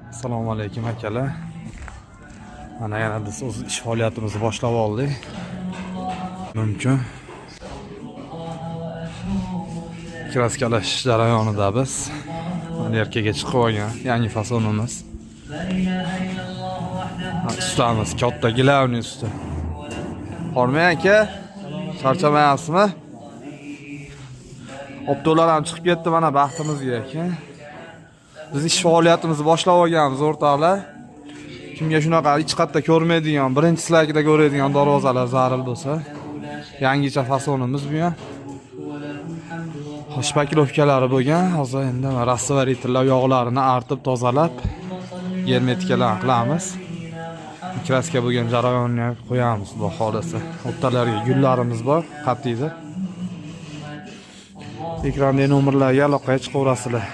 Assalomu alaykum akalar. Mana yana biz o'z ish faoliyatimizni boshlab oldik. Mumkin. Kraskalash jarayonida biz erkaga chiqib olgan yangi fasonimiz. Ustamiz katta gilavni usta. Hormay aka, charchamayapsizmi? Optolar ham chiqib ketdi mana baxtimizga aka. Biz ish faoliyatimizni boshlab olganmiz o'rtoqlar. Kimga shunaqa ich qatda ko'rmaydigan, birinchi sizlarga ko'radigan darvozalar zarur bo'lsa, yangicha fasonimiz bu ham. Shpakilovkalari bo'lgan. Hozir endi rastovaritorlar yog'larini artib, tozalab, germetikalar qilamiz. Kraska bo'lgan jarayonni ham qo'yamiz bu holisa. O'rtalarga gullarimiz bor, qat'iydi. Ekrandagi nomerlarga aloqaga chiqaverasizlar.